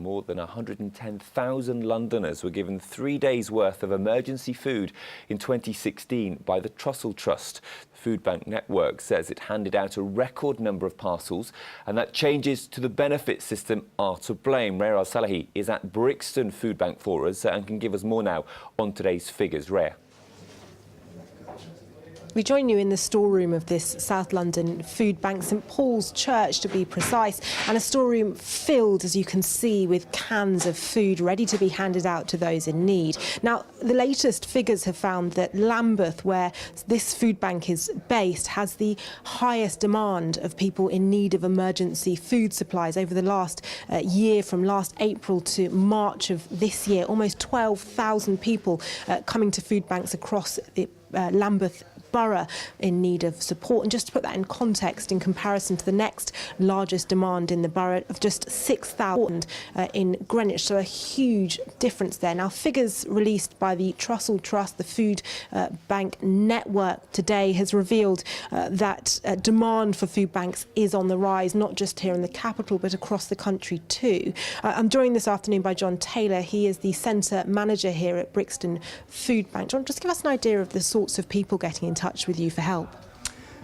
More than 110,000 Londoners were given 3 days' worth of emergency food in 2016 by the Trussell Trust. The Foodbank network says it handed out a record number of parcels and that changes to the benefit system are to blame. Reya El-Salahi is at Brixton Foodbank for us and can give us more now on today's figures. Reya. We join you in the storeroom of this South London food bank, St Paul's Church to be precise, and a storeroom filled, as you can see, with cans of food ready to be handed out to those in need. Now, the latest figures have found that Lambeth, where this food bank is based, has the highest demand of people in need of emergency food supplies over the last year, from last April to March of this year. Almost 12,000 people coming to food banks across the Lambeth borough in need of support. And just to put that in context, in comparison to the next largest demand in the borough of just 6,000 in Greenwich, so a huge difference there. Now, figures released by the Trussell Trust, the food bank network today, has revealed that demand for food banks is on the rise, not just here in the capital but across the country too. I'm joined this afternoon by John Taylor. He is the centre manager here at Brixton Food Bank. John, just give us an idea of the sorts of people getting in touch with you for help.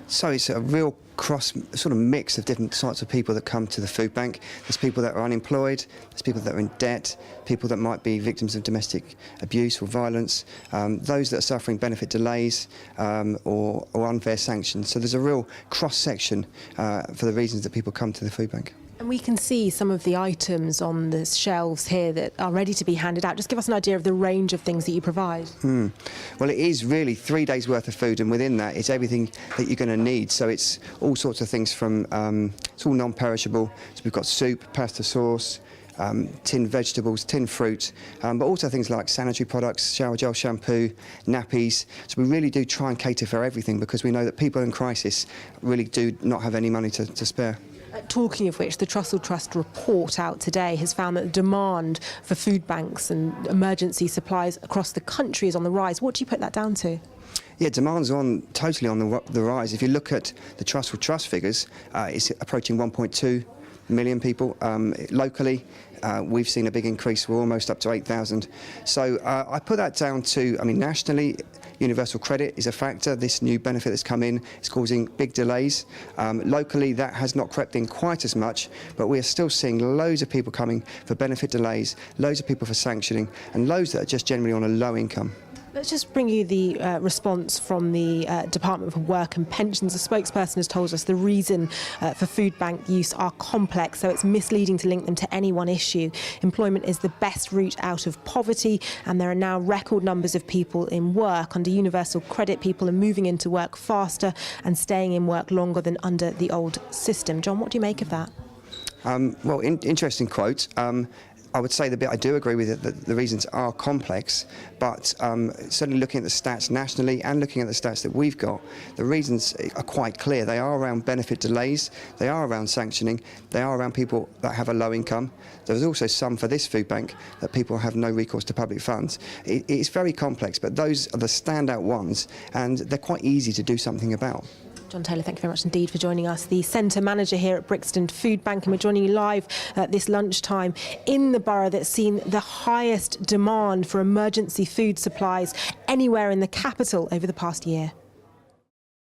So it's a real cross sort of mix of different sorts of people that come to the food bank. There's people that are unemployed, there's people that are in debt, people that might be victims of domestic abuse or violence, those that are suffering benefit delays or unfair sanctions. So there's a real cross-section for the reasons that people come to the food bank. And we can see some of the items on the shelves here that are ready to be handed out. Just give us an idea of the range of things that you provide. Well, it is really 3 days' worth of food, and within that, it's everything that you're going to need. So it's all sorts of things from, it's all non-perishable. So we've got soup, pasta sauce, tinned vegetables, tinned fruit, but also things like sanitary products, shower gel, shampoo, nappies. So we really do try and cater for everything because we know that people in crisis really do not have any money to spare. Talking of which, the Trussell Trust report out today has found that the demand for food banks and emergency supplies across the country is on the rise. What do you put that down to? Yeah, demand's totally on the rise. If you look at the Trussell Trust figures, it's approaching 1.2 million people. Locally, we've seen a big increase. We're almost up to 8,000. So I put that down to, I mean, nationally, universal credit is a factor. This new benefit that's come in is causing big delays. Locally, that has not crept in quite as much, but we are still seeing loads of people coming for benefit delays, loads of people for sanctioning, and loads that are just generally on a low income. Let's just bring you the response from the Department for Work and Pensions. A spokesperson has told us the reason for food bank use are complex, so it's misleading to link them to any one issue. Employment is the best route out of poverty, and there are now record numbers of people in work. Under universal credit, people are moving into work faster and staying in work longer than under the old system. John, what do you make of that? Well, interesting quote. I would say the bit I do agree with it, that the reasons are complex, but certainly looking at the stats nationally and looking at the stats that we've got, the reasons are quite clear. They are around benefit delays, they are around sanctioning, they are around people that have a low income. There's also some for this food bank that people have no recourse to public funds. It's very complex, but those are the standout ones, and they're quite easy to do something about. John Taylor, thank you very much indeed for joining us, the centre manager here at Brixton Food Bank, and we're joining you live at this lunchtime in the borough that's seen the highest demand for emergency food supplies anywhere in the capital over the past year.